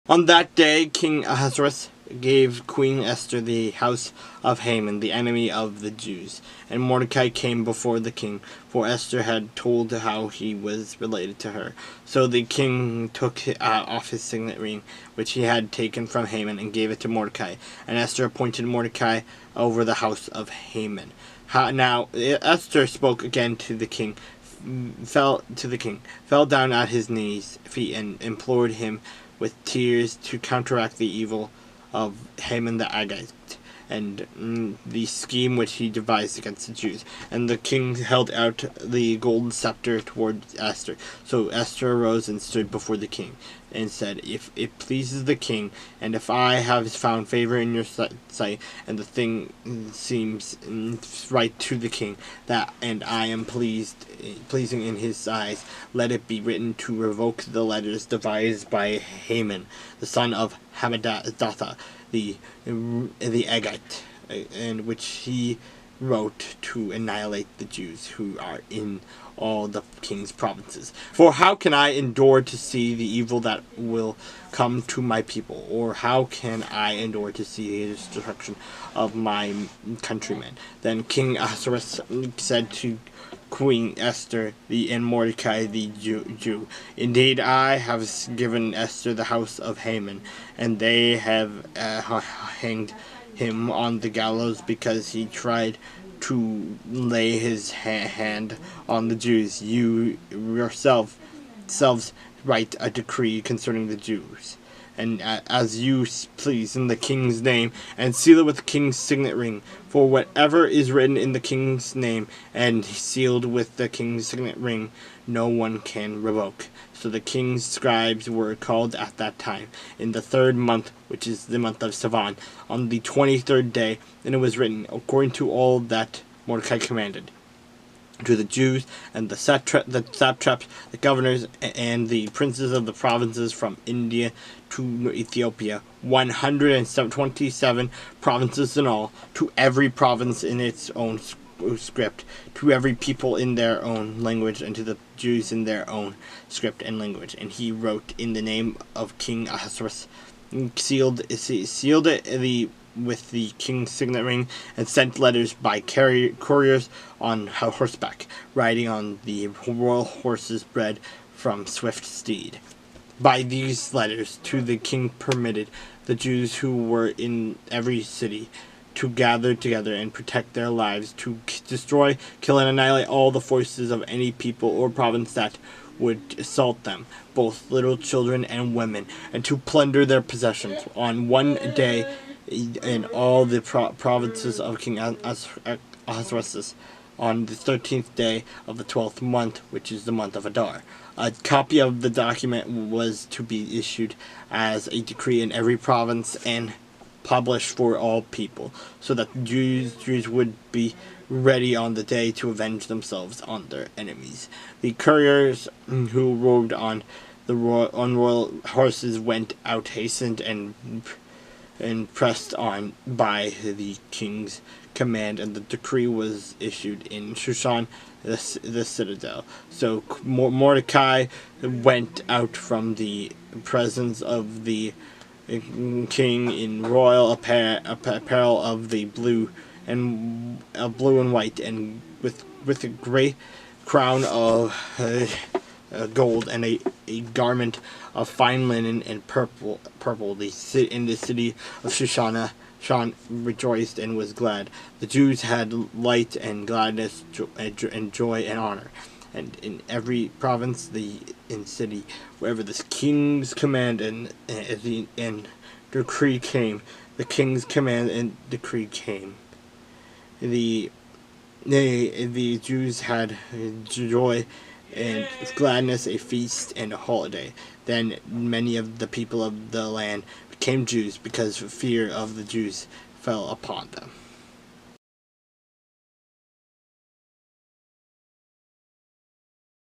On that day King Ahasuerus gave Queen Esther the house of Haman, the enemy of the Jews. And Mordecai came before the king, for Esther had told how he was related to her. So the king took off his signet ring, which he had taken from Haman, and gave it to Mordecai. And Esther appointed Mordecai over the house of Haman. Now Esther spoke again to the king, fell down at his feet, and implored him with tears to counteract the evil of Haman the Agagite, and the scheme which he devised against the Jews. And the king held out the golden scepter toward Esther. So Esther arose and stood before the king, and said, "If it pleases the king, and if I have found favor in your sight, and the thing seems right to the king, and I am pleasing in his eyes, let it be written to revoke the letters devised by Haman, the son of Hammedatha, the Agagite, and which he wrote to annihilate the Jews who are in all the king's provinces. For how can I endure to see the evil that will come to my people? Or how can I endure to see the destruction of my countrymen?" Then King Ahasuerus said to Queen Esther and Mordecai the Jew, "Indeed, I have given Esther the house of Haman, and they have hanged him on the gallows because he tried to lay his hand on the Jews. You yourselves write a decree concerning the Jews, and as you please, in the king's name, and seal it with the king's signet ring. For whatever is written in the king's name and sealed with the king's signet ring, no one can revoke." So the king's scribes were called at that time, in the 3rd month, which is the month of Sivan, on the 23rd day, and it was written, according to all that Mordecai commanded, to the Jews and the satraps, the governors, and the princes of the provinces from India to Ethiopia, 127 provinces in all, to every province in its own script, to every people in their own language, and to the Jews in their own script and language. And he wrote in the name of King Ahasuerus, sealed it with the king's signet ring, and sent letters by couriers on horseback, riding on the royal horses bred from swift steed. By these letters to the king permitted the Jews who were in every city to gather together and protect their lives, to destroy, kill, and annihilate all the forces of any people or province that would assault them, both little children and women, and to plunder their possessions. On one day in all the provinces of King Ahasuerus, on the 13th day of the 12th month, which is the month of Adar. A copy of the document was to be issued as a decree in every province and published for all people, so that the Jews would be ready on the day to avenge themselves on their enemies. The couriers who rode on royal horses went out hastened and pressed on by the king's command, and the decree was issued in Shushan, the citadel. So Mordecai went out from the presence of the king in royal apparel of the blue and white, and with a great crown of gold, and a garment of fine linen and purple. In the city of Shushan rejoiced and was glad. The Jews had light and gladness, and joy and honor. And in every province, in city, wherever the king's command and decree came, the king's command and decree came, the Jews had joy and gladness, a feast and a holiday. Then many of the people of the land became Jews, because fear of the Jews fell upon them.